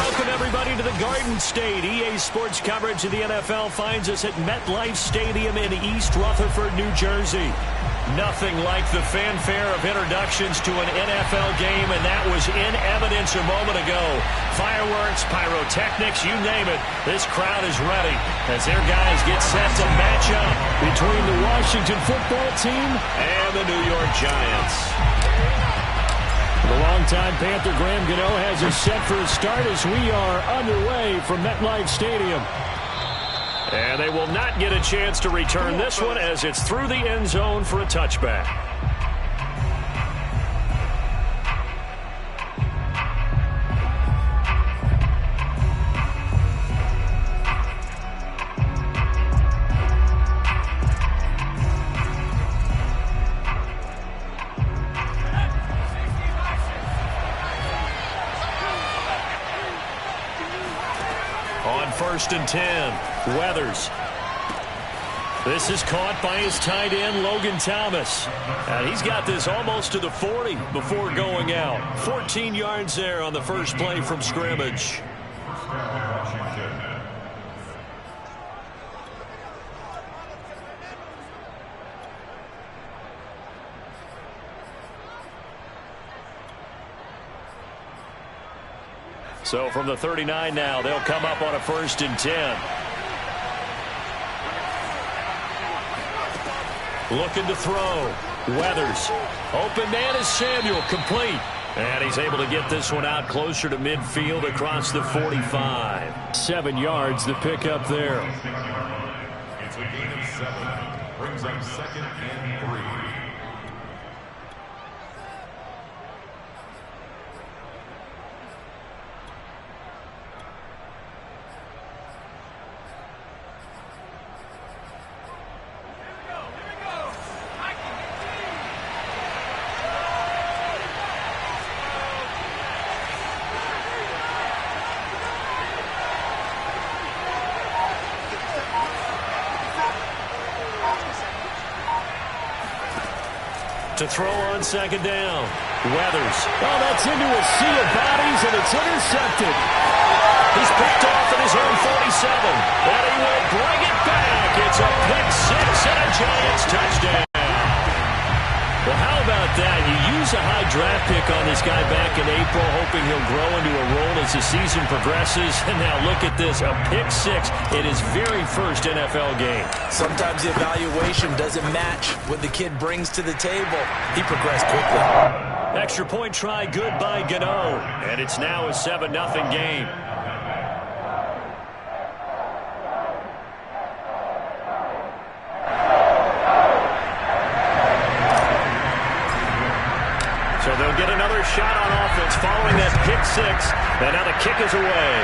Welcome, everybody, to the Garden State. EA Sports coverage of the NFL finds us at MetLife Stadium in East Rutherford, New Jersey. Nothing like the fanfare of introductions to an NFL game, and that was in evidence a moment ago. Fireworks, pyrotechnics, you name it. This crowd is ready as their guys get set to match up between the Washington football team and the New York Giants. The longtime Panther Graham Gano has us set for a start as we are underway from MetLife Stadium. And they will not get a chance to return this one as it's through the end zone for a touchback. On 1st and 10, Weathers. This is caught by his tight end, Logan Thomas. And he's got this almost to the 40 before going out. 14 yards there on the first play from scrimmage. So from the 39 now, they'll come up on a 1st and 10. Looking to throw. Weathers. Open man is Samuel. Complete. And he's able to get this one out closer to midfield across the 45. 7 yards the pick up there. It's a gain of 7. Brings up 2nd and 3. To throw on 2nd down. Weathers. Oh, that's into a sea of bodies, and it's intercepted. He's picked off at his own 47. And he will bring it back. It's a pick 6 and a Giants touchdown. Well, how about that? You use a high draft pick on this guy back in April, hoping he'll grow into a role as the season progresses. And now look at this, a pick 6 in his very first NFL game. Sometimes the evaluation doesn't match what the kid brings to the table. He progressed quickly. Extra point try, good by Gano. And it's now a 7-0 game. So they'll get another shot on offense following that pick 6. And now the kick is away.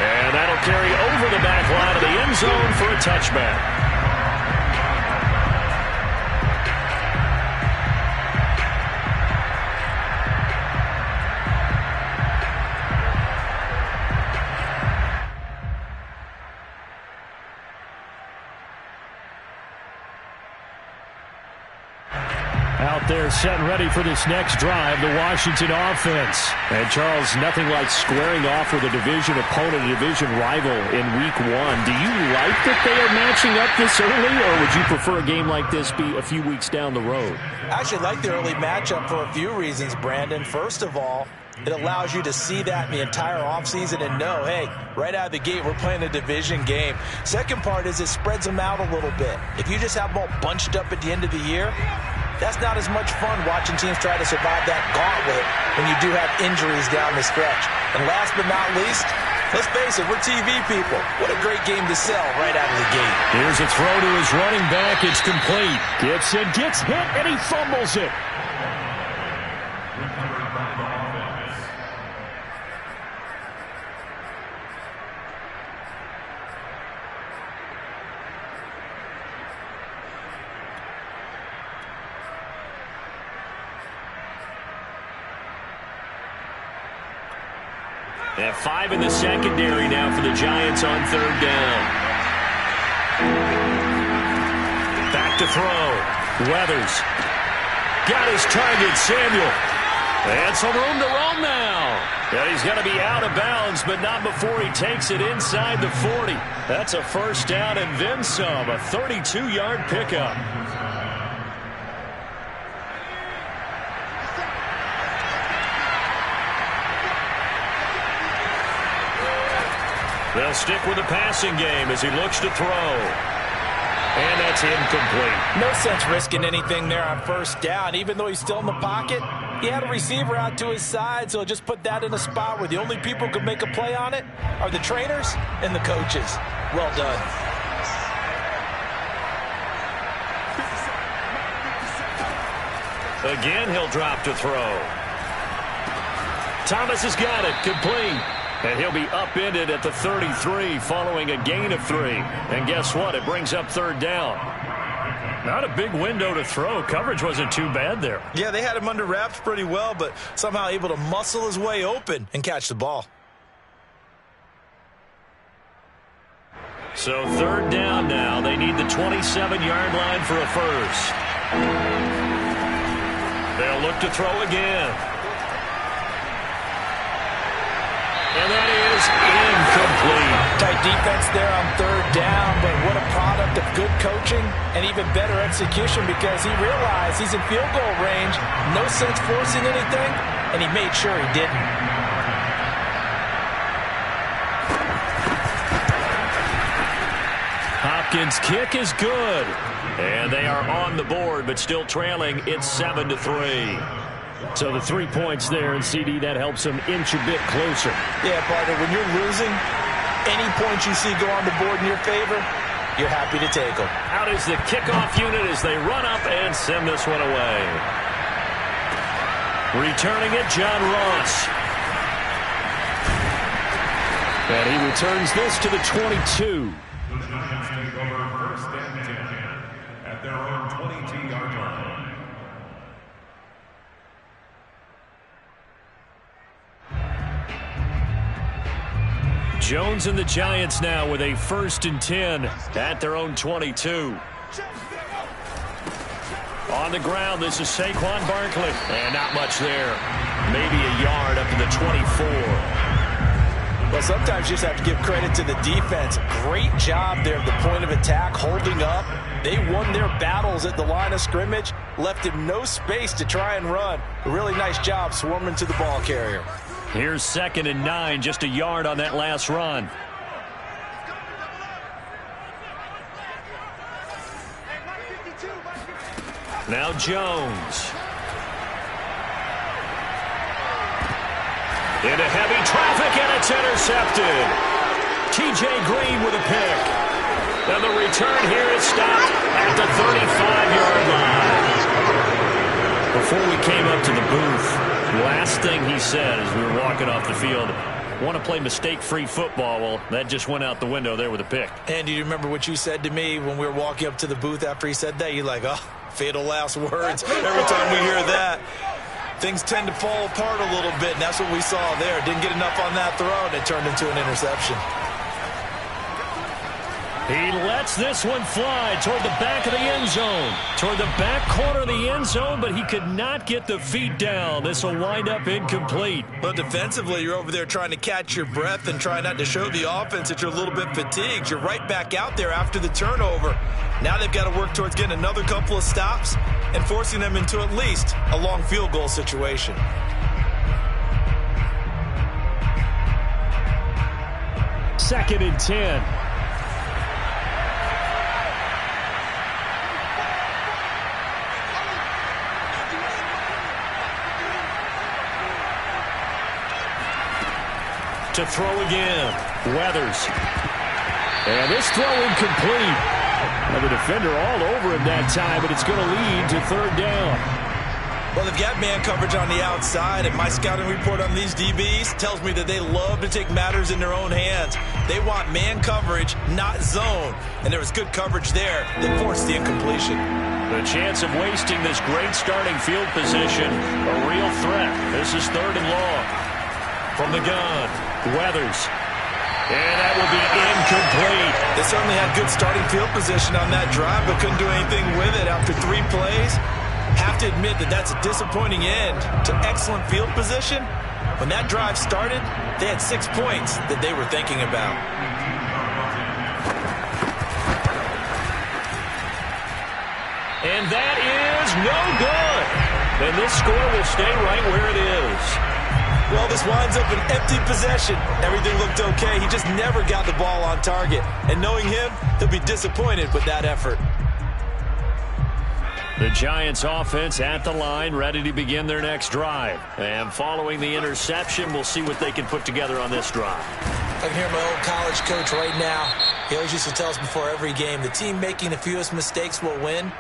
And that'll carry over the back line of the end zone for a touchback. Out there set and ready for this next drive, the Washington offense. And Charles, nothing like squaring off with a division opponent, a division rival in week 1. Do you like that they are matching up this early, or would you prefer a game like this be a few weeks down the road? I actually like the early matchup for a few reasons, Brandon. First of all, it allows you to see that in the entire offseason and know, hey, right out of the gate, we're playing a division game. Second part is it spreads them out a little bit. If you just have them all bunched up at the end of the year, that's not as much fun watching teams try to survive that gauntlet when you do have injuries down the stretch. And last but not least, let's face it, we're TV people. What a great game to sell right out of the gate. Here's a throw to his running back. It's complete. Gibson gets hit, and he fumbles it. And 5 in the secondary now for the Giants on 3rd down. Back to throw. Weathers. Got his target, Samuel. And some room to roam now. And he's going to be out of bounds, but not before he takes it inside the 40. That's a first down and then some, a 32-yard pickup. They'll stick with the passing game as he looks to throw. And that's incomplete. No sense risking anything there on first down. Even though he's still in the pocket, he had a receiver out to his side, so just put that in a spot where the only people who can make a play on it are the trainers and the coaches. Well done. Again, he'll drop to throw. Thomas has got it, complete. And he'll be upended at the 33 following a gain of 3. And guess what? It brings up third down. Not a big window to throw. Coverage wasn't too bad there. Yeah, they had him under wraps pretty well, but somehow able to muscle his way open and catch the ball. So third down now. They need the 27-yard line for a first. They'll look to throw again. And that is incomplete. Tight defense there on third down, but what a product of good coaching and even better execution because he realized he's in field goal range. No sense forcing anything, and he made sure he didn't. Hopkins' kick is good. And they are on the board, but still trailing. It's 7-3. So the 3 points there, and CD, that helps them inch a bit closer. Yeah, partner, when you're losing, any points you see go on the board in your favor, you're happy to take them. Out is the kickoff unit as they run up and send this one away. Returning it, John Ross. And he returns this to the 22. The Giants take over first and 10 at their own 22-yard line. Jones and the Giants now with a first and 10 at their own 22. On the ground, this is Saquon Barkley. And not much there. Maybe a yard up to the 24. Well, sometimes you just have to give credit to the defense. Great job there at the point of attack, holding up. They won their battles at the line of scrimmage, left him no space to try and run. A really nice job swarming to the ball carrier. Here's 2nd and 9, just a yard on that last run. Now Jones. Into heavy traffic, and it's intercepted. T.J. Green with a pick. And the return here is stopped at the 35-yard line. Before we came up to the booth, last thing he said as we were walking off the field, want to play mistake-free football. Well, that just went out the window there with a pick. And do you remember what you said to me when we were walking up to the booth after he said that? You're like, oh, fatal last words. Every time we hear that, things tend to fall apart a little bit, and that's what we saw there. Didn't get enough on that throw, and it turned into an interception. He lets this one fly toward the back of the end zone. Toward the back corner of the end zone, but he could not get the feet down. This will wind up incomplete. Well, defensively, you're over there trying to catch your breath and try not to show the offense that you're a little bit fatigued. You're right back out there after the turnover. Now they've got to work towards getting another couple of stops and forcing them into at least a long field goal situation. Second and 10. To throw again. Weathers. And this throw incomplete. And the defender all over him that time, but it's going to lead to third down. Well, they've got man coverage on the outside, and my scouting report on these DBs tells me that they love to take matters in their own hands. They want man coverage, not zone. And there was good coverage there that forced the incompletion. The chance of wasting this great starting field position, a real threat. This is third and long. From the gun, Weathers. And that will be incomplete. They certainly had good starting field position on that drive, but couldn't do anything with it after 3 plays. Have to admit that that's a disappointing end to excellent field position. When that drive started, they had 6 points that they were thinking about. And that is no good. And this score will stay right where it is. Well, this winds up an empty possession. Everything looked okay. He just never got the ball on target. And knowing him, he'll be disappointed with that effort. The Giants offense at the line, ready to begin their next drive. And following the interception, we'll see what they can put together on this drive. I can hear my old college coach right now. He always used to tell us before every game, the team making the fewest mistakes will win.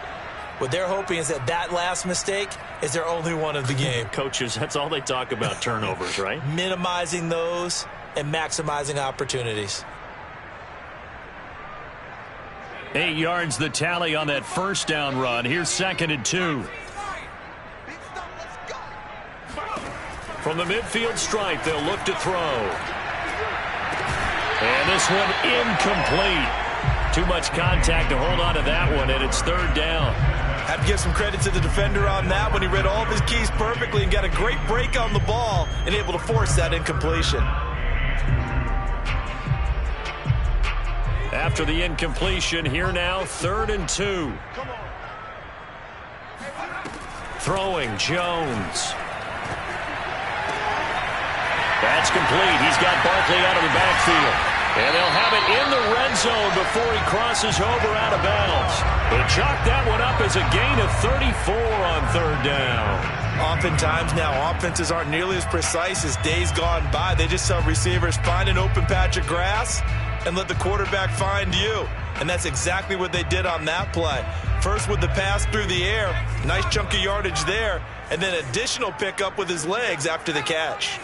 What they're hoping is that last mistake is their only one of the game. Coaches, that's all they talk about, turnovers, right? Minimizing those and maximizing opportunities. 8 yards the tally on that first down run. Here's 2nd and 2. From the midfield stripe, they'll look to throw. And this one incomplete. Too much contact to hold on to that one, and it's 3rd down. Have to give some credit to the defender on that when he read all of his keys perfectly and got a great break on the ball and able to force that incompletion. After the incompletion, here now, 3rd and 2. Throwing, Jones. That's complete. He's got Barkley out of the backfield. And they'll have it in the red zone before he crosses over out of bounds. They chalk that one up as a gain of 34 on 3rd down. Oftentimes now, offenses aren't nearly as precise as days gone by. They just have receivers find an open patch of grass and let the quarterback find you. And that's exactly what they did on that play. First with the pass through the air, nice chunk of yardage there, and then additional pickup with his legs after the catch.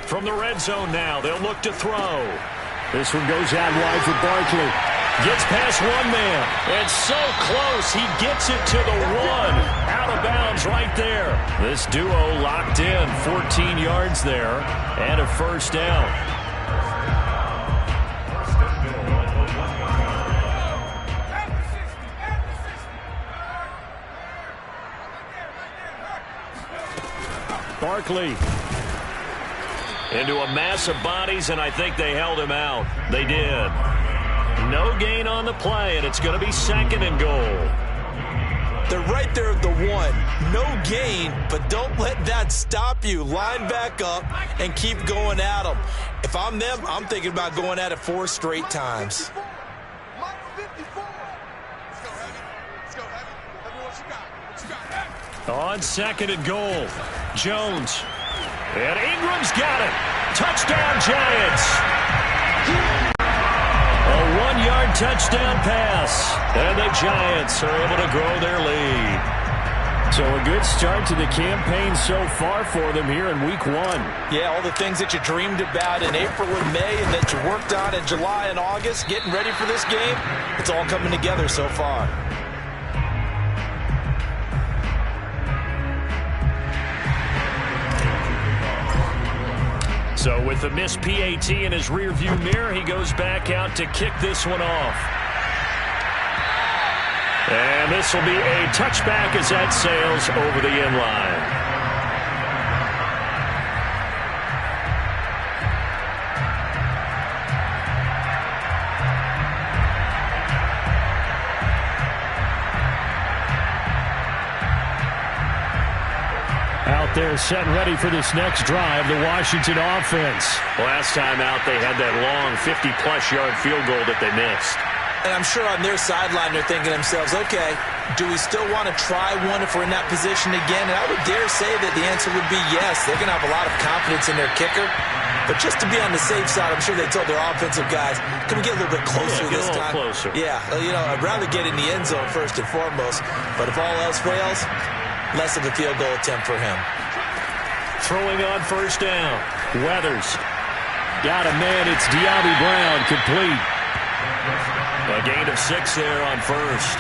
From the red zone now, they'll look to throw. This one goes out wide for Barkley. Gets past one man. And so close, he gets it to the 1. Out of bounds right there. This duo locked in. 14 yards there. And a 1st down. Barkley. Into a mass of bodies, and I think they held him out. They did. No gain on the play, and it's going to be 2nd and goal. They're right there at the 1. No gain, but don't let that stop you. Line back up and keep going at them. If I'm them, I'm thinking about going at it 4 straight times. On 2nd and goal, Jones. And Ingram's got it. Touchdown, Giants. A 1-yard touchdown pass. And the Giants are able to grow their lead. So a good start to the campaign so far for them here in week 1. Yeah, all the things that you dreamed about in April and May and that you worked on in July and August, getting ready for this game, it's all coming together so far. So with the missed PAT in his rearview mirror, he goes back out to kick this one off. And this will be a touchback as that sails over the end line. Out there set and ready for this next drive, the Washington offense. Last time out, they had that long 50-plus yard field goal that they missed. And I'm sure on their sideline they're thinking to themselves, okay, do we still want to try one if we're in that position again? And I would dare say that the answer would be yes. They're going to have a lot of confidence in their kicker. But just to be on the safe side, I'm sure they told their offensive guys, can we get a little bit closer this time? Closer. Yeah, you know, I'd rather get in the end zone first and foremost. But if all else fails, less of a field goal attempt for him. Throwing on 1st down. Weathers. Got a man. It's De'Ami Brown. Complete. A gain of 6 there on 1st.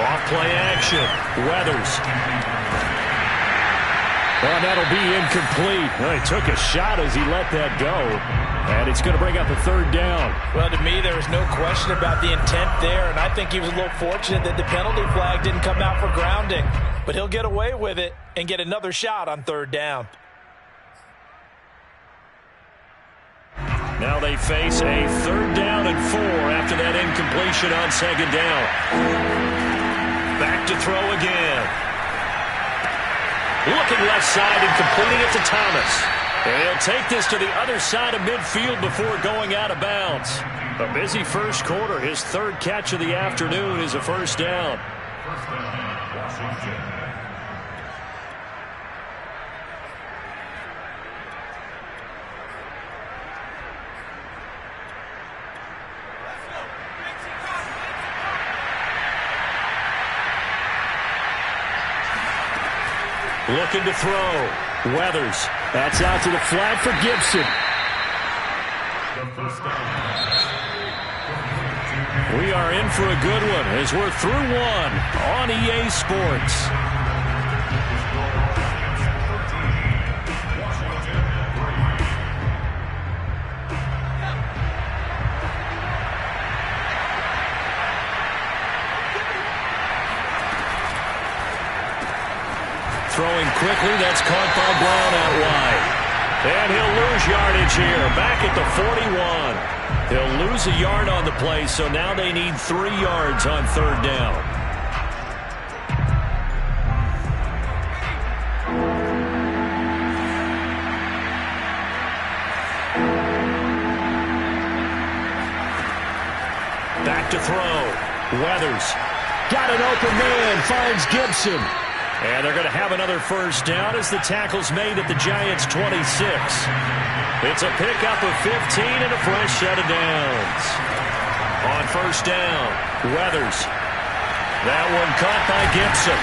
Off play action. Weathers. Oh, that'll be incomplete. Well, he took a shot as he let that go. And it's going to bring up a third down. Well, to me, there was no question about the intent there, and I think he was a little fortunate that the penalty flag didn't come out for grounding. But he'll get away with it and get another shot on third down. Now they face a 3rd down and 4 after that incompletion on 2nd down. Back to throw again. Looking left side and completing it to Thomas. And he'll take this to the other side of midfield before going out of bounds. A busy first quarter. His 3rd catch of the afternoon is a first down. Washington. Looking to throw. Weathers. That's out to the flat for Gibson. We are in for a good one as we're through one on EA Sports. Throwing quickly, that's caught by Brown out wide. And he'll lose yardage here, back at the 41. He'll lose a yard on the play, so now they need 3 yards on 3rd down. Back to throw. Weathers. Got an open man, finds Gibson. And they're going to have another first down as the tackle's made at the Giants' 26. It's a pickup of 15 and a fresh set of downs. On first down, Weathers. That one caught by Gibson.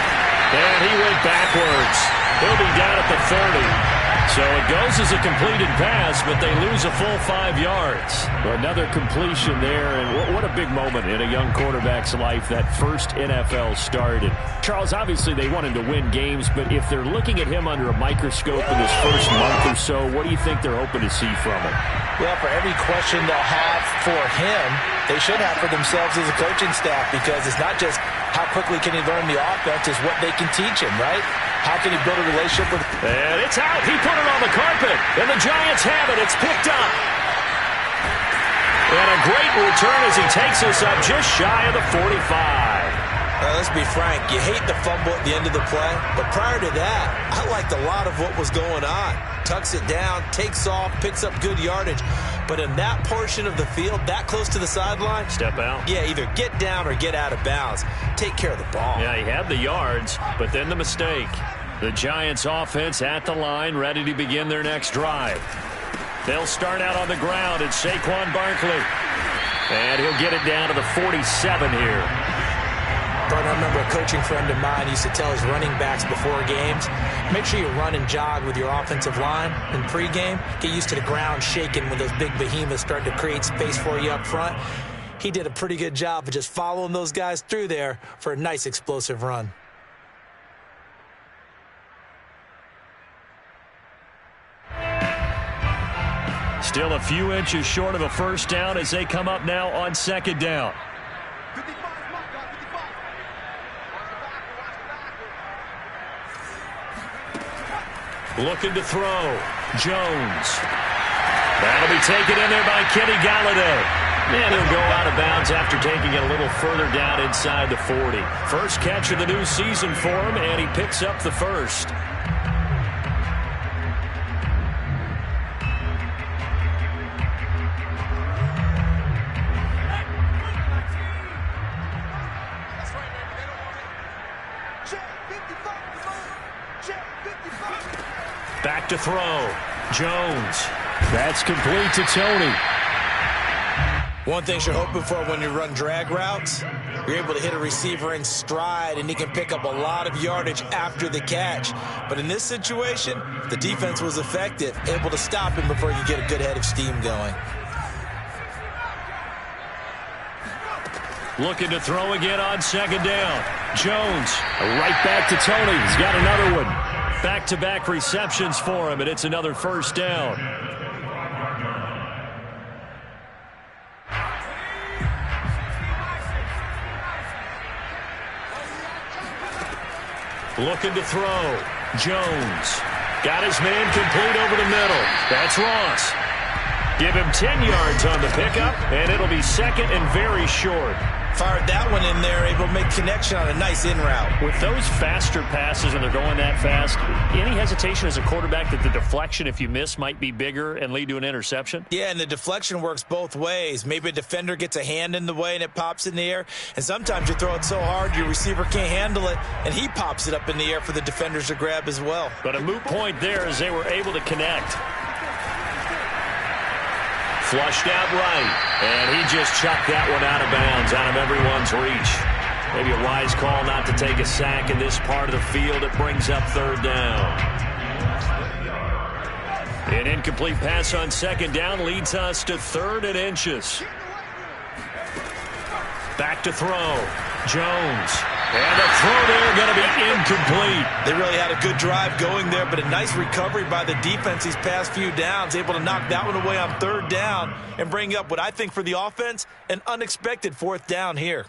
And he went backwards. He'll be down at the 30. So it goes as a completed pass, but they lose a full 5 yards. Another completion there, and what a big moment in a young quarterback's life, that first NFL start. And Charles, obviously they want him to win games, but if they're looking at him under a microscope in his first month or so, what do you think they're hoping to see from him? Well, for every question they'll have for him, they should have for themselves as a coaching staff, because it's not just how quickly can he learn the offense, it's what they can teach him, right? How can he build a relationship with... And it's out. He put it on the carpet. And the Giants have it. It's picked up. And a great return as he takes us up just shy of the 45. Let's be frank. You hate the fumble at the end of the play. But prior to that, I liked a lot of what was going on. Tucks it down, takes off, picks up good yardage. But in that portion of the field, that close to the sideline... Step out. Yeah, either get down or get out of bounds. Take care of the ball. Yeah, he had the yards, but then the mistake. The Giants offense at the line, ready to begin their next drive. They'll start out on the ground. It's Saquon Barkley. And he'll get it down to the 47 here. Bert, I remember a coaching friend of mine used to tell his running backs before games, make sure you run and jog with your offensive line in pregame. Get used to the ground shaking when those big behemoths start to create space for you up front. He did a pretty good job of just following those guys through there for a nice explosive run. Still a few inches short of a first down as they come up now on 2nd down. Looking to throw. Jones. That'll be taken in there by Kenny Galladay. And he'll go out of bounds after taking it a little further down inside the 40. First catch of the new season for him, and he picks up the first. Back to throw. Jones. That's complete to Tony. One thing you're hoping for when you run drag routes, you're able to hit a receiver in stride, and he can pick up a lot of yardage after the catch. But in this situation, the defense was effective, able to stop him before you get a good head of steam going. Looking to throw again on 2nd down. Jones. Right back to Tony. He's got another one. Back-to-back receptions for him, and it's another first down. Looking to throw. Jones. Got his man complete over the middle. That's Ross. Give him 10 yards on the pickup, and it'll be second and very short. Fired that one in there, able to make connection on a nice in route. With those faster passes and they're going that fast, any hesitation as a quarterback that the deflection, if you miss, might be bigger and lead to an interception? Yeah, and the deflection works both ways. Maybe a defender gets a hand in the way and it pops in the air, and sometimes you throw it so hard your receiver can't handle it, and he pops it up in the air for the defenders to grab as well. But a moot point there as they were able to connect. Flushed out right, and he just chucked that one out of bounds, out of everyone's reach. Maybe a wise call not to take a sack in this part of the field. It brings up third down. An incomplete pass on second down leads us to 3rd and inches. Back to throw. Jones. And the throw there going to be incomplete. They really had a good drive going there, but a nice recovery by the defense these past few downs, able to knock that one away on 3rd down and bring up what I think for the offense, an unexpected 4th down here.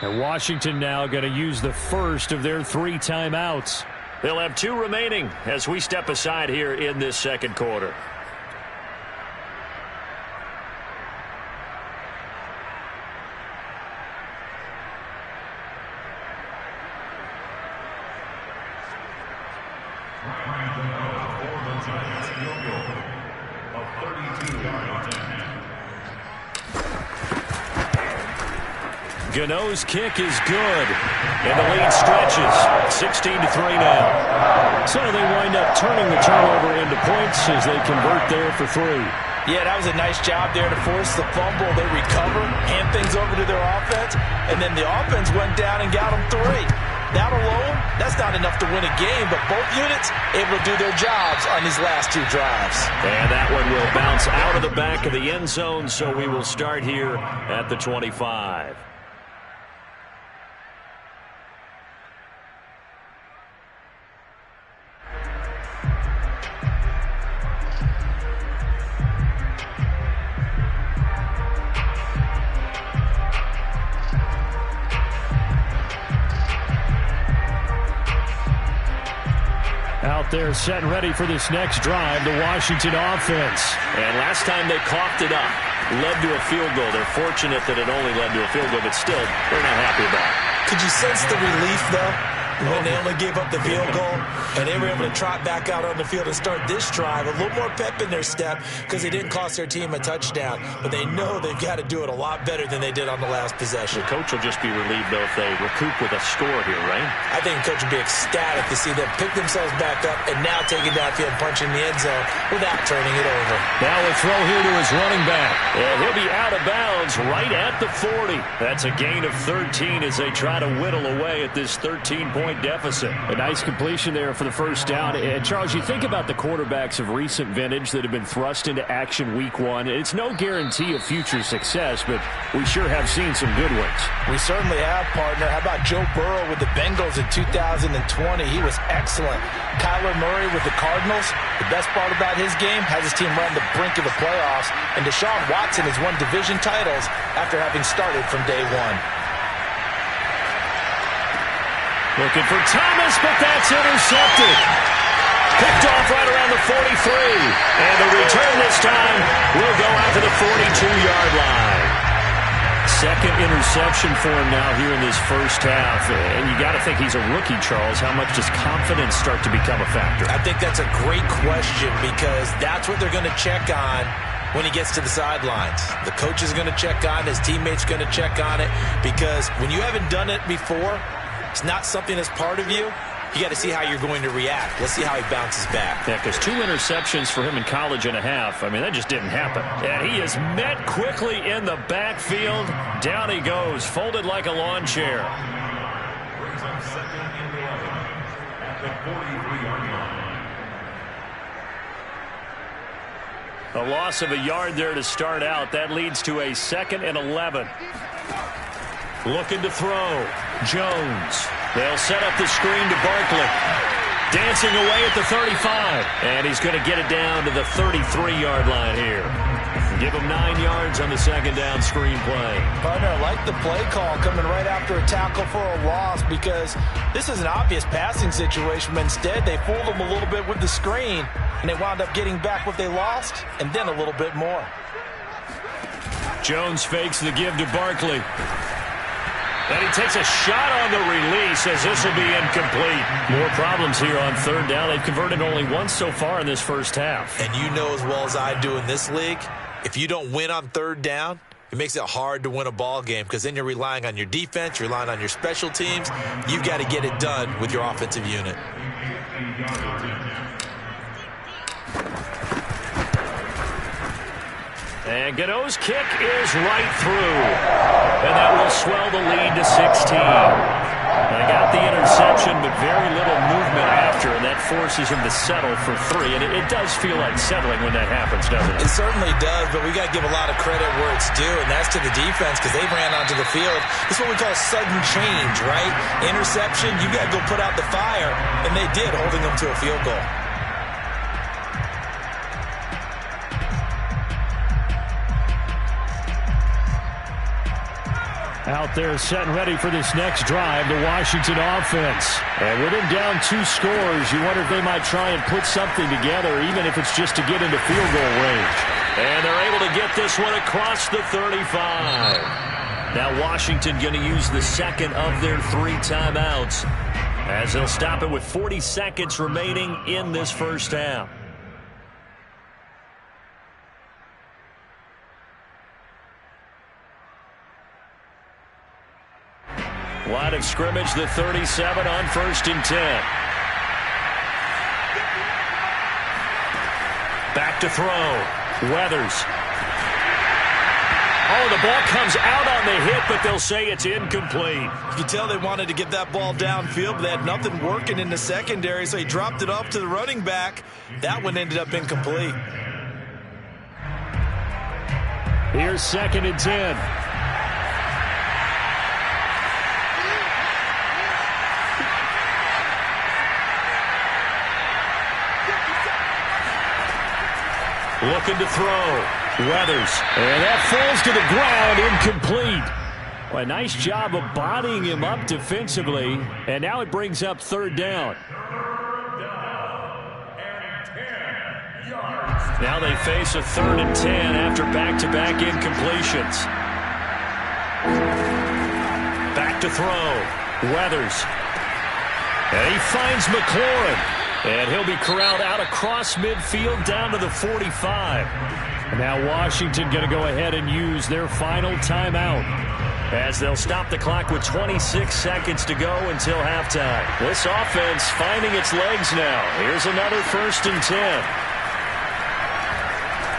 And Washington now going to use the first of their 3 timeouts. They'll have 2 remaining as we step aside here in this second quarter. Gano's kick is good, and the lead stretches 16-3 now. So they wind up turning the turnover into points as they convert there for 3. Yeah, that was a nice job there to force the fumble. They recover, hand things over to their offense, and then the offense went down and got them 3. That alone, that's not enough to win a game, but both units able to do their jobs on these last 2 drives. And that one will bounce out of the back of the end zone, so we will start here at the 25. Out there set and ready for this next drive, the Washington offense. And last time they coughed it up, led to a field goal. They're fortunate that it only led to a field goal, but still, they're not happy about it. Could you sense the relief, though, when they only gave up the field goal and they were able to trot back out on the field and start this drive? A little more pep in their step because they didn't cost their team a touchdown, but they know they've got to do it a lot better than they did on the last possession. The coach will just be relieved, though, if they recoup with a score here, right? I think the coach would be ecstatic to see them pick themselves back up and now take it downfield, punch in the end zone without turning it over. Now a throw here to his running back. And he'll be out of bounds right at the 40. That's a gain of 13 as they try to whittle away at this 13-point deficit. A nice completion there for the first down. And Charles, you think about the quarterbacks of recent vintage that have been thrust into action week 1. It's no guarantee of future success, but we sure have seen some good ones. We certainly have, partner. How about Joe Burrow with the Bengals in 2020? He was excellent. Kyler Murray with the Cardinals. The best part about his game, has his team right on the brink of the playoffs. And Deshaun Watson has won division titles after having started from day 1. Looking for Thomas, but that's intercepted. Picked off right around the 43. And the return this time will go out to the 42-yard line. Second interception for him now here in this first half. And you got to think he's a rookie, Charles. How much does confidence start to become a factor? I think that's a great question because that's what they're going to check on when he gets to the sidelines. The coach is going to check on it. His teammates going to check on it because when you haven't done it before, it's not something that's part of you. You got to see how you're going to react. Let's see how he bounces back. Yeah, because 2 interceptions for him in college and a half. I mean, that just didn't happen. And he is met quickly in the backfield. Down he goes, folded like a lawn chair. Brings up 2nd and 11 at the 43-yard line. A loss of a yard there to start out. That leads to a 2nd and 11. Looking to throw. Jones. They'll set up the screen to Barkley. Dancing away at the 35. And he's going to get it down to the 33-yard line here. Give him 9 yards on the second down screen play. Partner, I like the play call coming right after a tackle for a loss because this is an obvious passing situation, but instead they fooled them a little bit with the screen, and they wound up getting back what they lost and then a little bit more. Jones fakes the give to Barkley. And he takes a shot on the release as this will be incomplete. More problems here on third down. They've converted only once so far in this first half. And you know as well as I do in this league, if you don't win on third down, it makes it hard to win a ball game because then you're relying on your defense, you're relying on your special teams. You've got to get it done with your offensive unit. And Gano's kick is right through. And that will swell the lead to 16. They got the interception, but very little movement after, and that forces him to settle for 3. And it does feel like settling when that happens, doesn't it? It certainly does, but we got to give a lot of credit where it's due, and that's to the defense because they ran onto the field. This is what we call sudden change, right? Interception, you got to go put out the fire, and they did, holding them to a field goal. Out there set and ready for this next drive, the Washington offense. And with him down 2 scores, you wonder if they might try and put something together, even if it's just to get into field goal range. And they're able to get this one across the 35. Now Washington going to use the second of their 3 timeouts as they'll stop it with 40 seconds remaining in this first half. Line of scrimmage, the 37 on 1st and 10. Back to throw. Weathers. Oh, the ball comes out on the hit, but they'll say it's incomplete. You can tell they wanted to get that ball downfield, but they had nothing working in the secondary, so he dropped it off to the running back. That one ended up incomplete. Here's 2nd and 10. Looking to throw. Weathers. And that falls to the ground, incomplete. Well, a nice job of bodying him up defensively. And now it brings up 3rd down. Now they face a 3rd and 10 after back-to-back incompletions. Back to throw. Weathers. And he finds McLaurin. And he'll be corralled out across midfield down to the 45. And now Washington going to go ahead and use their final timeout as they'll stop the clock with 26 seconds to go until halftime. This offense finding its legs now. Here's another 1st and 10.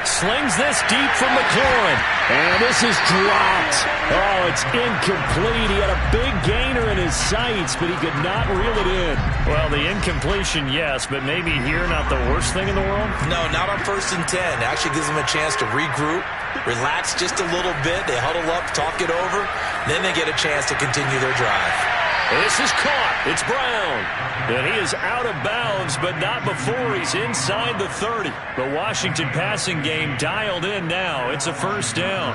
Slings this deep from McLaurin. And this is dropped. Oh, it's incomplete. He had a big gainer in his sights, but he could not reel it in. Well, the incompletion, yes, but maybe here not the worst thing in the world? No, not on 1st and 10. It actually gives them a chance to regroup, relax just a little bit. They huddle up, talk it over. Then they get a chance to continue their drive. This is caught. It's Brown. And he is out of bounds, but not before he's inside the 30. The Washington passing game dialed in now. It's a 1st down.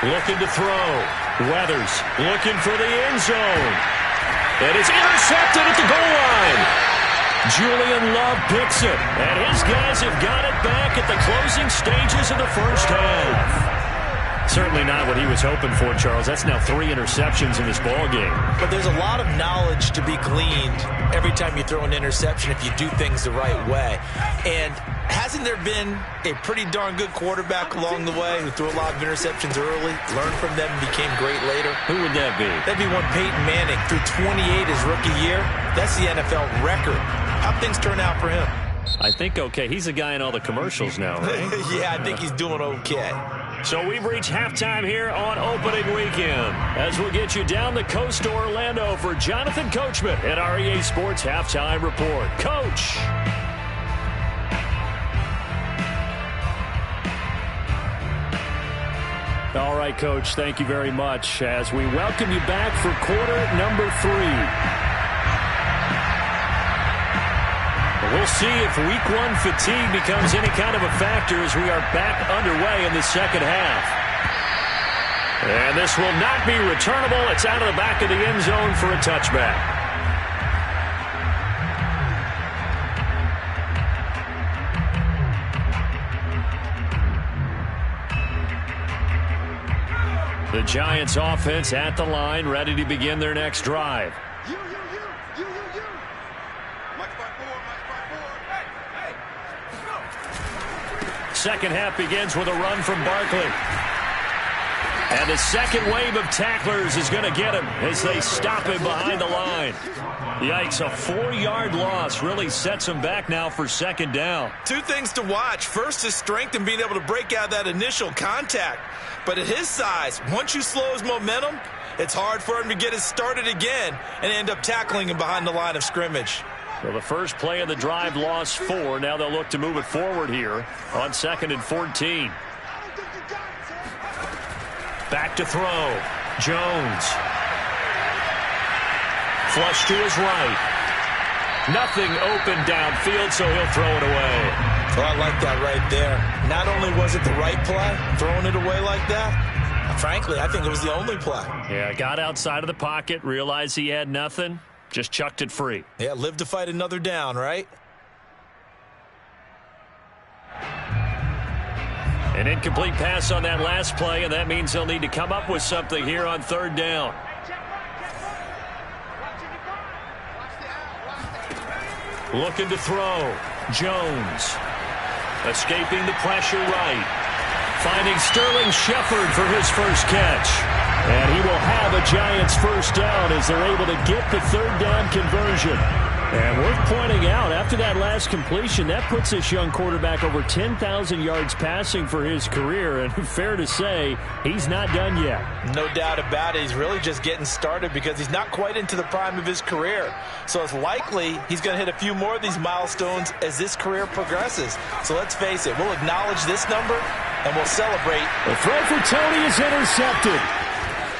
Looking to throw. Weathers looking for the end zone. And it's intercepted at the goal line. Julian Love picks it. And his guys have got it back at the closing stages of the first half. Certainly not what he was hoping for, Charles. That's now 3 interceptions in this ball game. But there's a lot of knowledge to be gleaned every time you throw an interception if you do things the right way. And hasn't there been a pretty darn good quarterback along the way who threw a lot of interceptions early, learned from them, and became great later? Who would that be? That'd be one Peyton Manning. Threw 28 his rookie year. That's the NFL record. How'd things turn out for him? I think okay. He's a guy in all the commercials now, right? Yeah, I think he's doing okay. So we've reached halftime here on opening weekend as we'll get you down the coast to Orlando for Jonathan Coachman at REA Sports Halftime Report. Coach! All right, Coach, thank you very much as we welcome you back for quarter number 3. We'll see if week 1 fatigue becomes any kind of a factor as we are back underway in the second half. And this will not be returnable. It's out of the back of the end zone for a touchback. The Giants offense at the line, ready to begin their next drive. Second half begins with a run from Barkley. And the second wave of tacklers is going to get him as they stop him behind the line. Yikes, a 4-yard loss really sets him back now for second down. 2 things to watch. First, his strength in being able to break out that initial contact. But at his size, once you slow his momentum, it's hard for him to get it started again and end up tackling him behind the line of scrimmage. Well, the first play of the drive lost 4. Now they'll look to move it forward here on 2nd and 14. Back to throw. Jones. Flush to his right. Nothing open downfield, so he'll throw it away. Well, I like that right there. Not only was it the right play, throwing it away like that, frankly, I think it was the only play. Yeah, got outside of the pocket, realized he had nothing, just chucked it free. Yeah, live to fight another down, right? An incomplete pass on that last play, and that means they'll need to come up with something here on 3rd down. Looking to throw. Jones. Escaping the pressure right. Finding Sterling Shepard for his first catch. And he will have a Giants first down as they're able to get the 3rd down conversion. And worth pointing out, after that last completion, that puts this young quarterback over 10,000 yards passing for his career. And fair to say, he's not done yet. No doubt about it. He's really just getting started because he's not quite into the prime of his career. So it's likely he's going to hit a few more of these milestones as this career progresses. So let's face it, we'll acknowledge this number and we'll celebrate. The throw for Tony is intercepted.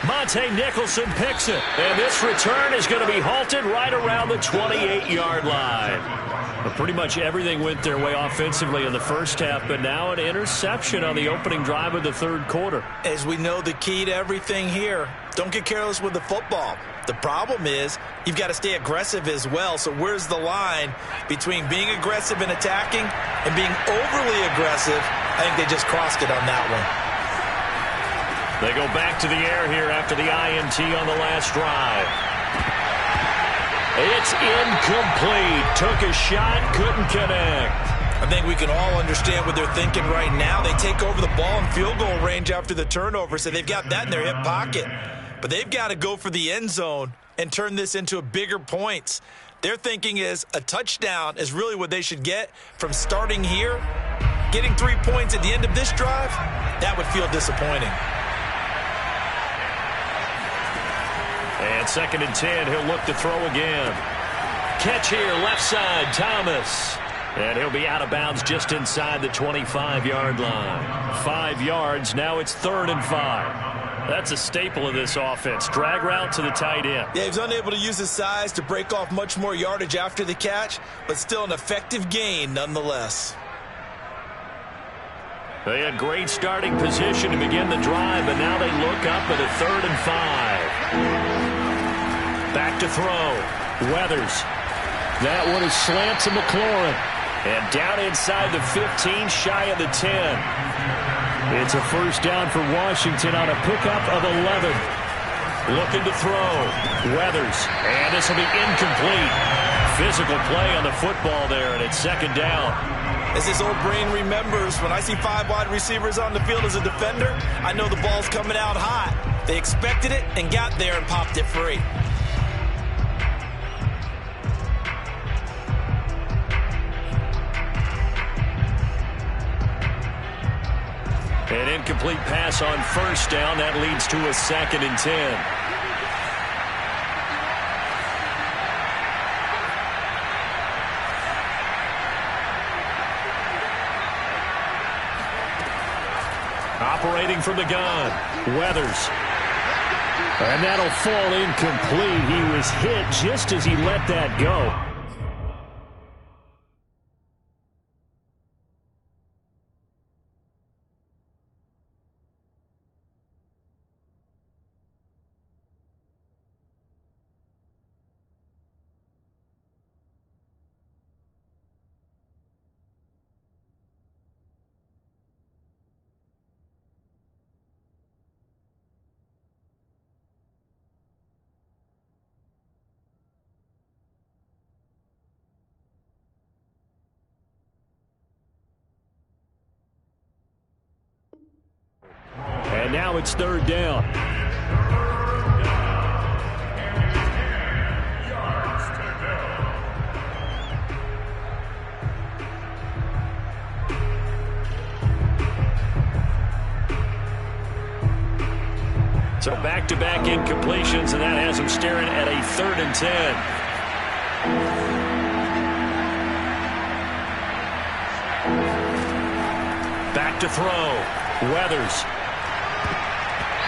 Monte Nicholson picks it, and this return is going to be halted right around the 28-yard line. But pretty much everything went their way offensively in the first half, but now an interception on the opening drive of the 3rd quarter. As we know, the key to everything here, don't get careless with the football. The problem is you've got to stay aggressive as well. So where's the line between being aggressive and attacking and being overly aggressive? I think they just crossed it on that one. They go back to the air here after the INT on the last drive. It's incomplete. Took a shot, couldn't connect. I think we can all understand what they're thinking right now. They take over the ball in field goal range after the turnover, so they've got that in their hip pocket. But they've got to go for the end zone and turn this into a bigger points. Their thinking is a touchdown is really what they should get from starting here. Getting 3 points at the end of this drive, that would feel disappointing. And 2nd and 10, he'll look to throw again. Catch here, left side, Thomas. And he'll be out of bounds just inside the 25-yard line. 5 yards, now it's 3rd and 5. That's a staple of this offense. Drag route to the tight end. Yeah, he's unable to use his size to break off much more yardage after the catch, but still an effective gain nonetheless. They had great starting position to begin the drive, but now they look up at a 3rd and 5. Back to throw. Weathers. That one is slant to McLaurin. And down inside the 15, shy of the 10. It's a first down for Washington on a pickup of 11. Looking to throw. Weathers. And this will be incomplete. Physical play on the football there, and it's 2nd down. As his old brain remembers, when I see 5 wide receivers on the field as a defender, I know the ball's coming out hot. They expected it and got there and popped it free. An incomplete pass on first down. That leads to a 2nd and 10. operating from the gun. Weathers. And that'll fall incomplete. He was hit just as he let that go. And now it's third down. So back-to-back incompletions, and that has him staring at a 3rd and 10. Back to throw. Weathers.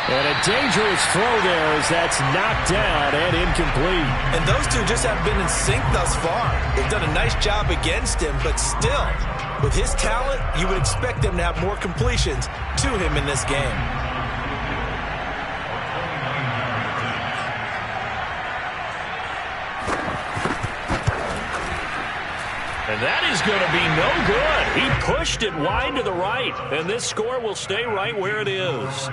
And a dangerous throw there as that's knocked down and incomplete. And those two just haven't been in sync thus far. They've done a nice job against him, but still, with his talent, you would expect them to have more completions to him in this game. And that is going to be no good. He pushed it wide to the right, and this score will stay right where it is.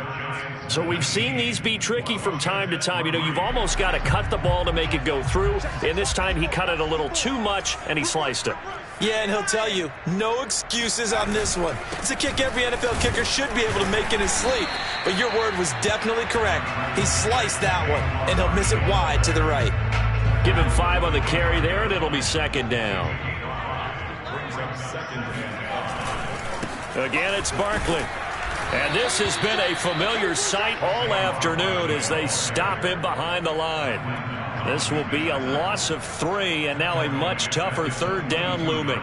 So we've seen these be tricky from time to time. You know, you've almost got to cut the ball to make it go through, and this time he cut it a little too much, and he sliced it. Yeah, and he'll tell you, no excuses on this one. It's a kick every NFL kicker should be able to make in his sleep. But your word was definitely correct. He sliced that one, and he'll miss it wide to the right. Give him 5 on the carry there, and it'll be 2nd down. Again, it's Barkley. And this has been a familiar sight all afternoon as they stop him behind the line. This will be a loss of 3, and now a much tougher 3rd down looming.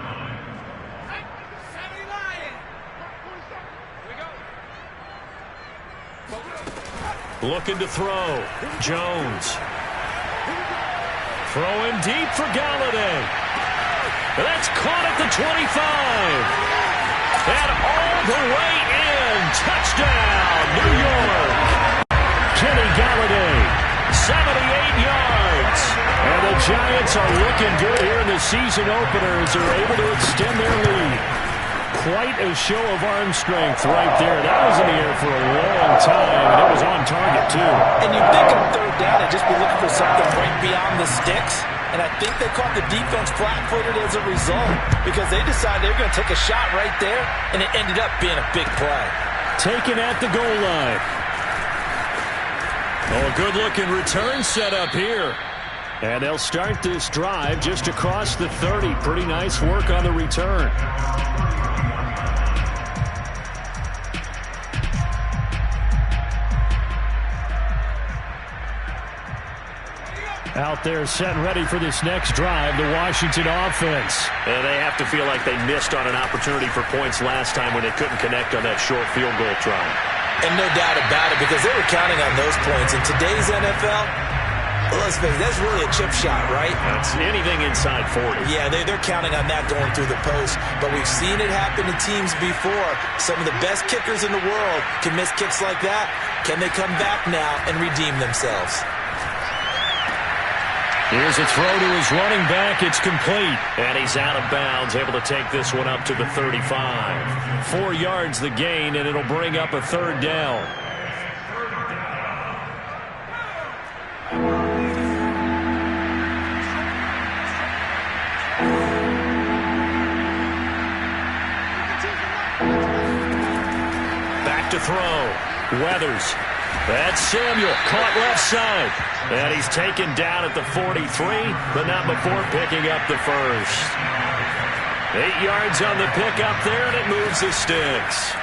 Looking to throw. Jones. Throwing deep for Galladay. That's caught at the 25. And all the way in. Touchdown, New York. Kenny Galladay, 78 yards. And the Giants are looking good here in the season opener as they're able to extend their lead. Quite a show of arm strength right there. That was in the air for a long time, and it was on target, too. And you'd think on 3rd down, they'd just be looking for something right beyond the sticks. And I think they caught the defense flat-footed as a result because they decided they were going to take a shot right there, and it ended up being a big play. Taken at the goal line. Oh, a good-looking return set up here. And they'll start this drive just across the 30. Pretty nice work on the return. Out there set and ready for this next drive, the Washington offense. And they have to feel like they missed on an opportunity for points last time when they couldn't connect on that short field goal try. And no doubt about it, because they were counting on those points. In today's NFL, let's face it, that's really a chip shot, right? That's anything inside 40. Yeah, they're counting on that going through the post. But we've seen it happen to teams before. Some of the best kickers in the world can miss kicks like that. Can they come back now and redeem themselves? Here's a throw to his running back. It's complete. And he's out of bounds, able to take this one up to the 35. 4 yards the gain, and it'll bring up a 3rd down. Back to throw. Weathers. That's Samuel, caught left side. And he's taken down at the 43, but not before picking up the first. 8 yards on the pickup there, and it moves the sticks.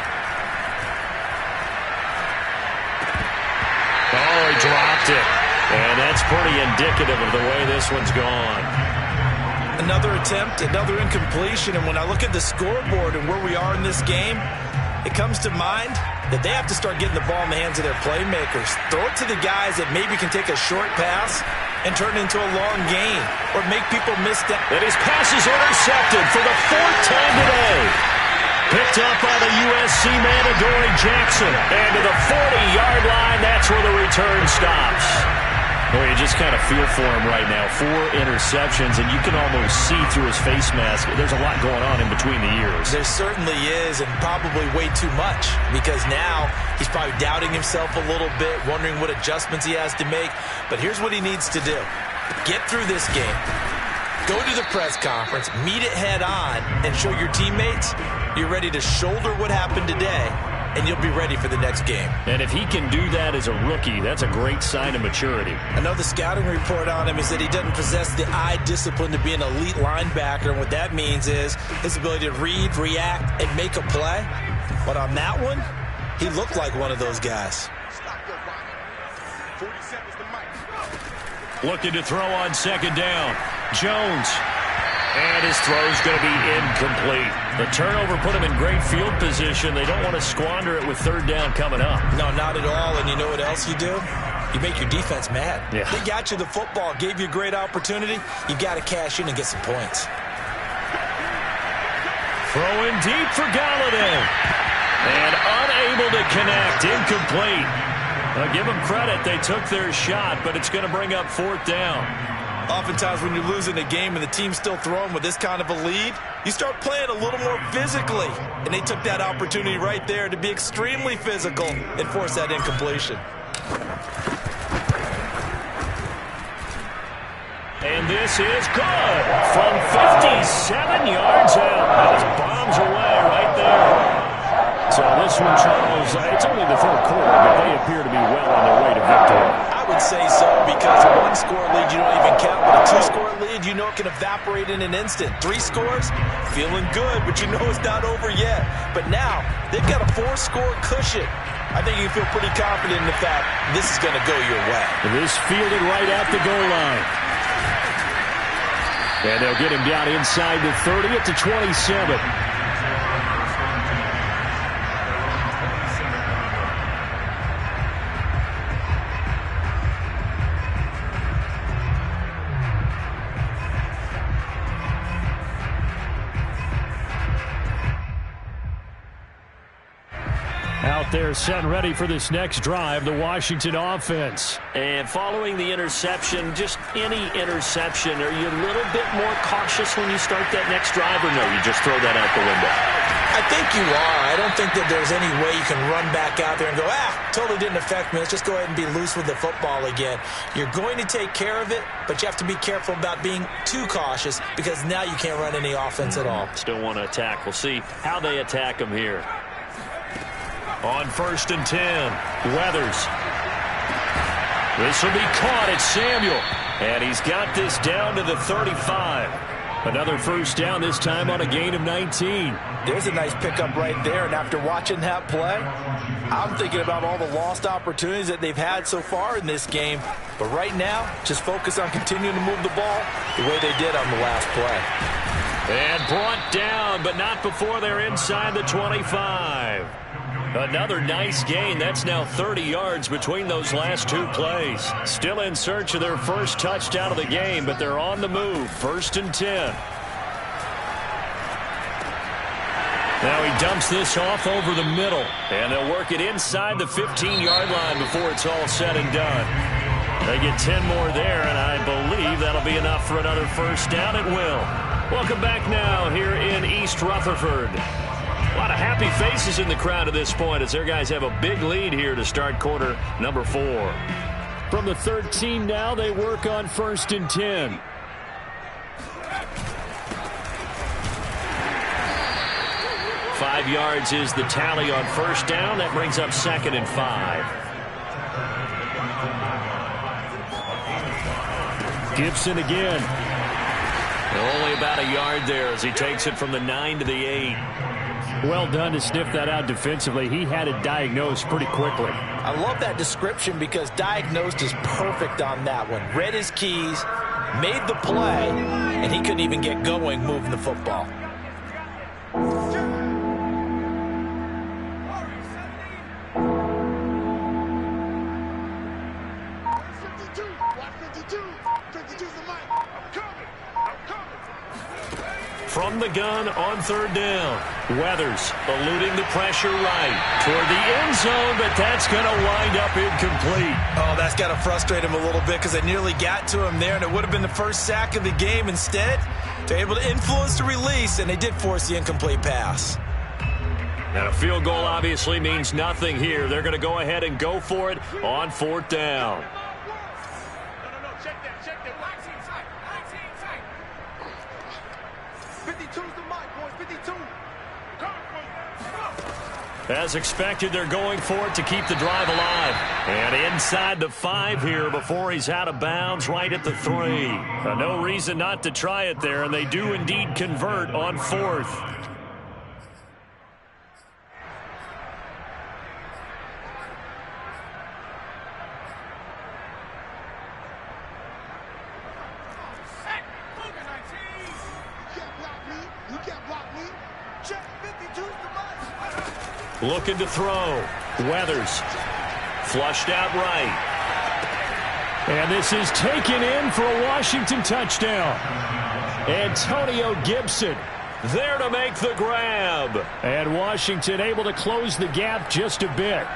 Oh, he dropped it. And that's pretty indicative of the way this one's gone. Another attempt, another incompletion, and when I look at the scoreboard and where we are in this game, it comes to mind that they have to start getting the ball in the hands of their playmakers. Throw it to the guys that maybe can take a short pass and turn it into a long gain or make people miss that. And his pass is intercepted for the 4th time today. Picked up by the USC man, Adoree Jackson. And to the 40-yard line, that's where the return stops. Boy, you just kind of feel for him right now. 4 interceptions, and you can almost see through his face mask. There's a lot going on in between the ears. There certainly is, and probably way too much, because now he's probably doubting himself a little bit, wondering what adjustments he has to make. But here's what he needs to do. Get through this game. Go to the press conference, meet it head on, and show your teammates you're ready to shoulder what happened today, and you'll be ready for the next game. And if he can do that as a rookie, that's a great sign of maturity. Another scouting report on him is that he doesn't possess the eye discipline to be an elite linebacker, and what that means is his ability to read, react, and make a play. But on that one, he looked like one of those guys. Looking to throw on 2nd down. Jones. And his throw's going to be incomplete. The turnover put him in great field position. They don't want to squander it with 3rd down coming up. No, not at all. And you know what else you do? You make your defense mad. Yeah. They got you the football, gave you a great opportunity. You got to cash in and get some points. Throwing deep for Galladay. And unable to connect. Incomplete. Give them credit. They took their shot, but it's going to bring up 4th down. Oftentimes when you're losing a game and the team's still throwing with this kind of a lead, you start playing a little more physically. And they took that opportunity right there to be extremely physical and force that incompletion. And this is good. From 57 yards out. That was bombs away right there. So this one, Charles, it's only the 3rd quarter, but they appear to be well on their way to victory. I would say so, because a 1-score lead you don't even count, but a 2-score lead you know it can evaporate in an instant. 3 scores, feeling good, but you know it's not over yet. But now, they've got a 4-score cushion. I think you feel pretty confident in the fact this is going to go your way. This fielded right at the goal line. And they'll get him down inside the 30 at the 27. They're set and ready for this next drive, the Washington offense. And following the interception, just any interception, are you a little bit more cautious when you start that next drive, or no, you just throw that out the window? I think you are. I don't think that there's any way you can run back out there and go, totally didn't affect me. Let's just go ahead and be loose with the football again. You're going to take care of it, but you have to be careful about being too cautious, because now you can't run any offense at all. Still want to attack. We'll see how they attack them here. On 1st and 10, Weathers. This will be caught. It's Samuel. And he's got this down to the 35. Another 1st down, this time on a gain of 19. There's a nice pickup right there, and after watching that play, I'm thinking about all the lost opportunities that they've had so far in this game. But right now, just focus on continuing to move the ball the way they did on the last play. And brought down, but not before they're inside the 25. Another nice gain. That's now 30 yards between those last 2 plays. Still in search of their first touchdown of the game, but they're on the move. 1st and 10. Now he dumps this off over the middle, and they'll work it inside the 15-yard line before it's all said and done. They get 10 more there, and I believe that'll be enough for another 1st down. It will. Welcome back now here in East Rutherford. A lot of happy faces in the crowd at this point as their guys have a big lead here to start quarter number 4. From the 13 now, they work on 1st and 10. Five yards is the tally on 1st down. That brings up 2nd and 5. Gibson again. Only about a yard there as he takes it from the 9 to the 8. Well done to sniff that out defensively. He had it diagnosed pretty quickly. I love that description because diagnosed is perfect on that one. Read his keys, made the play, and he couldn't even get going moving the football. 52. Watch 52. 52's the mic. I'm coming. I'm coming. From the gun on third down. Weathers eluding the pressure right toward the end zone, but that's going to wind up incomplete. Oh, that's got to frustrate him a little bit because they nearly got to him there, and it would have been the first sack of the game. Instead, they're able to influence the release, and they did force the incomplete pass. And a field goal obviously means nothing here. They're going to go ahead and go for it on fourth down. No, check that. Check that. 52's the mic, boys. 52. As expected, they're going for it to keep the drive alive. And inside the 5 here before he's out of bounds, right at the 3. No reason not to try it there, and they do indeed convert on fourth. Looking to throw. Weathers. Flushed out right. And this is taken in for a Washington touchdown. Antonio Gibson There to make the grab. And Washington able to close the gap just a bit.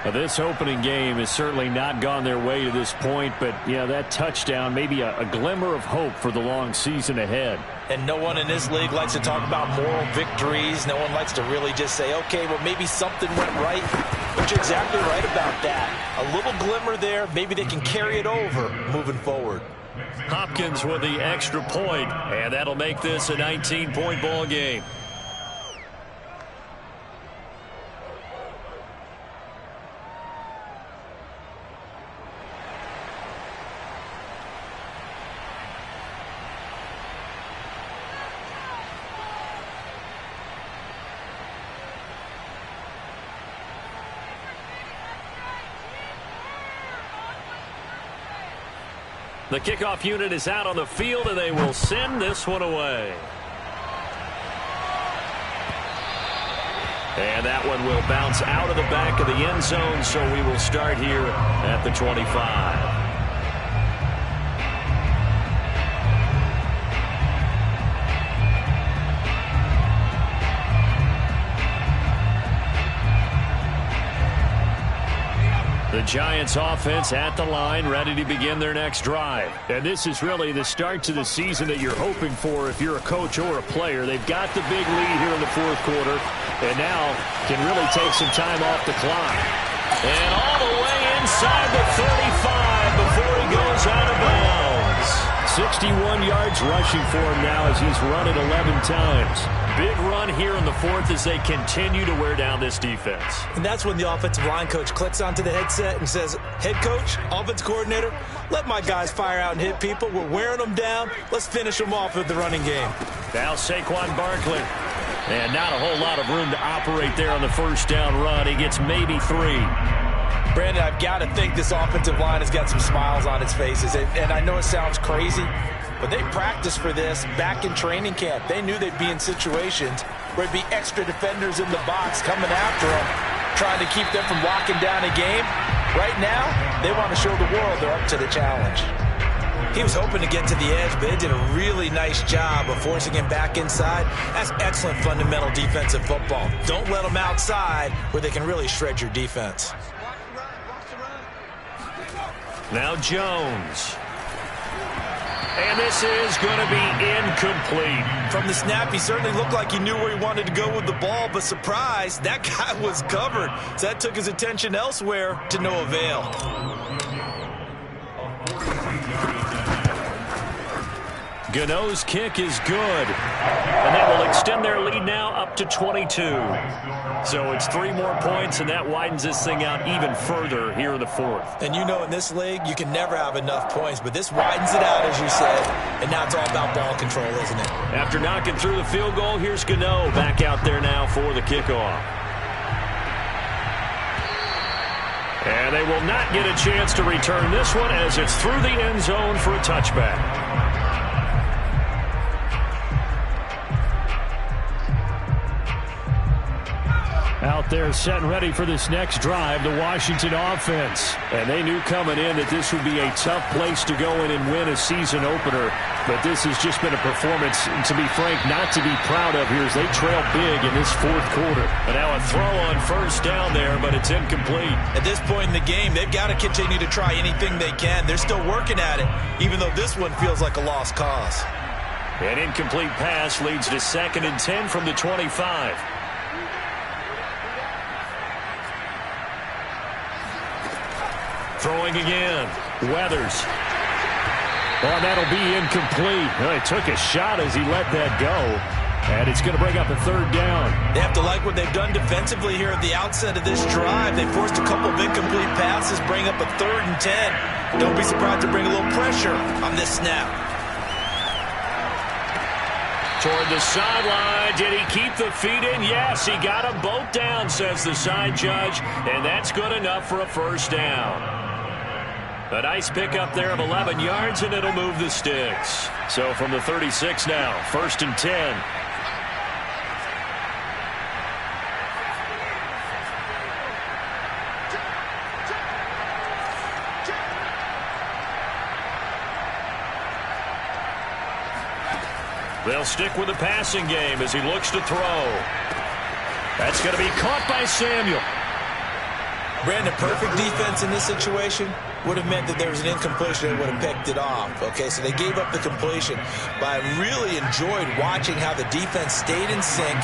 Now, this opening game has certainly not gone their way to this point, but yeah, that touchdown, maybe a glimmer of hope for the long season ahead. And no one in this league likes to talk about moral victories. No one likes to really just say, okay, well, maybe something went right. But you're exactly right about that. A little glimmer there. Maybe they can carry it over moving forward. Hopkins with the extra point, and that'll make this a 19-point ball game. The kickoff unit is out on the field, and they will send this one away. And that one will bounce out of the back of the end zone, so we will start here at the 25. The Giants offense at the line, ready to begin their next drive. And this is really the start to the season that you're hoping for if you're a coach or a player. They've got the big lead here in the fourth quarter, and now can really take some time off the clock. And all the way inside the 35 before he goes out of bounds. 61 yards rushing for him now as he's run it 11 times. Big run here in the fourth as they continue to wear down this defense. And that's when the offensive line coach clicks onto the headset and says, head coach, offense coordinator, let my guys fire out and hit people. We're wearing them down. Let's finish them off with the running game. Now Saquon Barkley. And not a whole lot of room to operate there on the first down run. He gets maybe 3. Brandon, I've got to think this offensive line has got some smiles on its faces. And I know it sounds crazy, but they practiced for this back in training camp. They knew they'd be in situations where there'd be extra defenders in the box coming after them, trying to keep them from locking down a game. Right now, they want to show the world they're up to the challenge. He was hoping to get to the edge, but they did a really nice job of forcing him back inside. That's excellent fundamental defensive football. Don't let them outside where they can really shred your defense. Now Jones. And this is going to be incomplete. From the snap, he certainly looked like he knew where he wanted to go with the ball, but surprise, that guy was covered. So that took his attention elsewhere to no avail. Gano's kick is good. And that will extend their lead now up to 22. So it's 3 more points, and that widens this thing out even further here in the fourth. And you know in this league, you can never have enough points, but this widens it out, as you said, and now it's all about ball control, isn't it? After knocking through the field goal, here's Gano back out there now for the kickoff. And they will not get a chance to return this one as it's through the end zone for a touchback. Out there set and ready for this next drive, the Washington offense. And they knew coming in that this would be a tough place to go in and win a season opener. But this has just been a performance, to be frank, not to be proud of here as they trail big in this fourth quarter. And now a throw on first down there, but it's incomplete. At this point in the game, they've got to continue to try anything they can. They're still working at it, even though this one feels like a lost cause. An incomplete pass leads to 2nd and 10 from the 25. Throwing again. Weathers. Oh, that'll be incomplete. Well, he took a shot as he let that go. And it's going to bring up a 3rd down. They have to like what they've done defensively here at the outset of this drive. They forced a couple of incomplete passes, bring up a 3rd and 10. Don't be surprised to bring a little pressure on this snap. Toward the sideline. Did he keep the feet in? Yes, he got them both down, says the side judge. And that's good enough for a 1st down. A nice pickup there of 11 yards, and it'll move the sticks. So from the 36 now, 1st and 10. They'll stick with the passing game as he looks to throw. That's going to be caught by Samuel. Brandon, perfect defense in this situation would have meant that there was an incompletion that would have picked it off. Okay, so they gave up the completion. But I really enjoyed watching how the defense stayed in sync,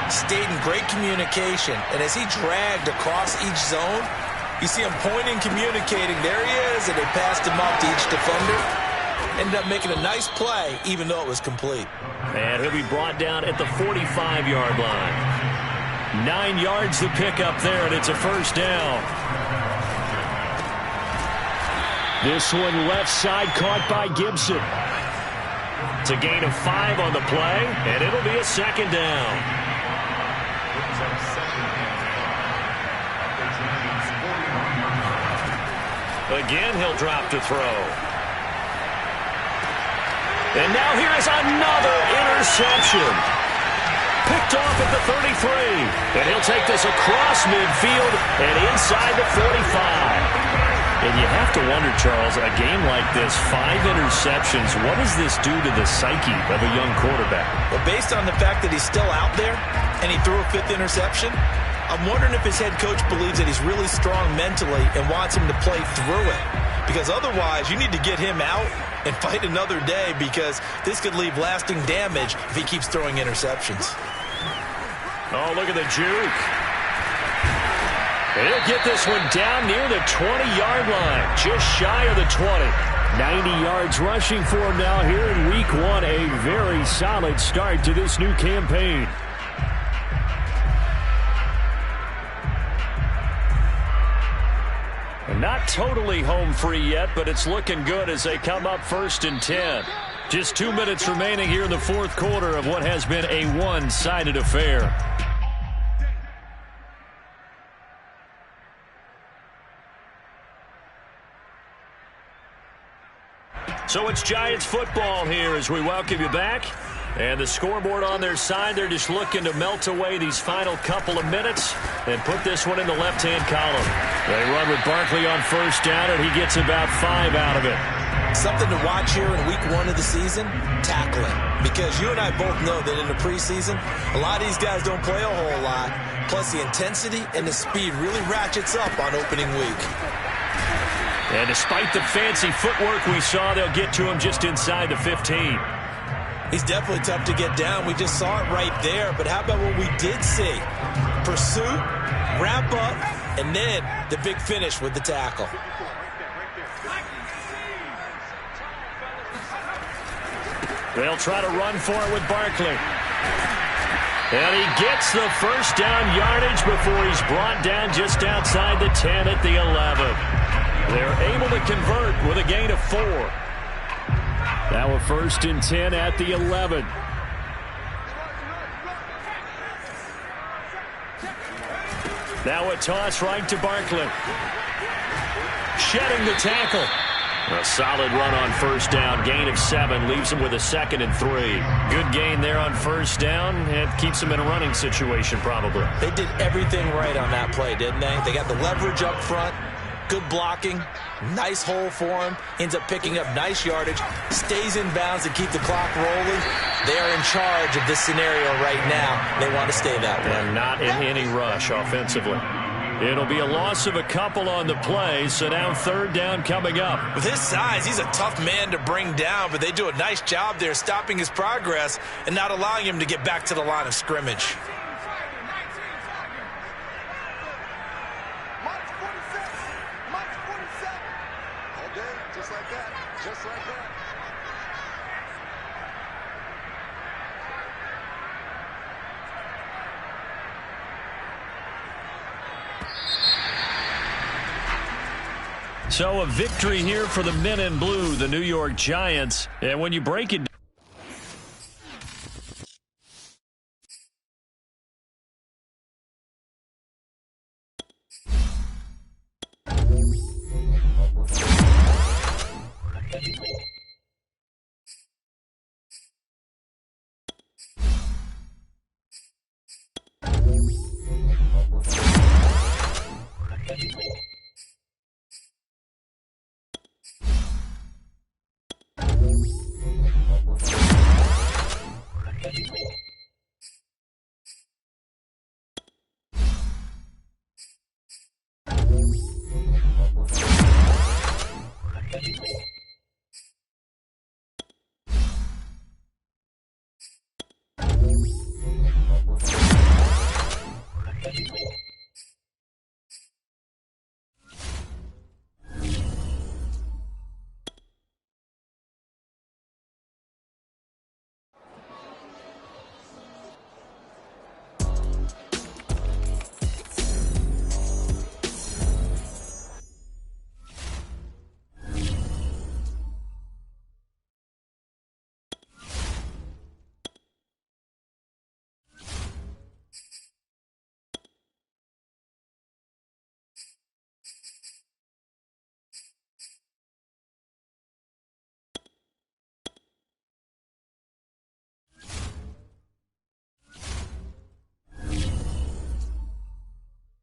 stayed in great communication. And as he dragged across each zone, you see him pointing, communicating. There he is, and they passed him up to each defender. Ended up making a nice play, even though it was complete. And he'll be brought down at the 45-yard line. 9 yards to pick up there, and it's a 1st down. This one left side caught by Gibson. It's a gain of 5 on the play, and it'll be a 2nd down. Again, he'll drop to throw. And now here is another interception. Picked off at the 33. And he'll take this across midfield and inside the 45. And you have to wonder, Charles, a game like this, 5 interceptions, what does this do to the psyche of a young quarterback? Well, based on the fact that he's still out there and he threw a 5th interception, I'm wondering if his head coach believes that he's really strong mentally and wants him to play through it. Because otherwise, you need to get him out and fight another day, because this could leave lasting damage if he keeps throwing interceptions. Oh, look at the juke. And he'll get this one down near the 20-yard line, just shy of the 20. 90 yards rushing for him now here in week 1. A very solid start to this new campaign. Not totally home free yet, but it's looking good as they come up 1st and 10. Just 2 minutes remaining here in the fourth quarter of what has been a one-sided affair. So it's Giants football here as we welcome you back. And the scoreboard on their side, they're just looking to melt away these final couple of minutes and put this one in the left-hand column. They run with Barkley on 1st down, and he gets about 5 out of it. Something to watch here in week 1 of the season, tackling. Because you and I both know that in the preseason, a lot of these guys don't play a whole lot. Plus the intensity and the speed really ratchets up on opening week. And despite the fancy footwork we saw, they'll get to him just inside the 15. He's definitely tough to get down. We just saw it right there. But how about what we did see? Pursuit, wrap up, and then the big finish with the tackle. They'll try to run for it with Barkley. And he gets the 1st down yardage before he's brought down just outside the 10 at the 11. They're able to convert with a gain of 4. Now a 1st and 10 at the 11. Now a toss right to Barkley. Shedding the tackle. A solid run on first down. Gain of 7 leaves him with a 2nd and 3. Good gain there on first down. It keeps him in a running situation probably. They did everything right on that play, didn't they? They got the leverage up front. Good blocking. Nice hole for him. Ends up picking up nice yardage. Stays in bounds to keep the clock rolling. They are in charge of this scenario right now. They want to stay that way. And not in any rush offensively. It'll be a loss of a couple on the play, so now 3rd down coming up. With his size, he's a tough man to bring down, but they do a nice job there stopping his progress and not allowing him to get back to the line of scrimmage. March 47. March 47. All day, just like that. Just like that. So a victory here for the men in blue, the New York Giants. And when you break it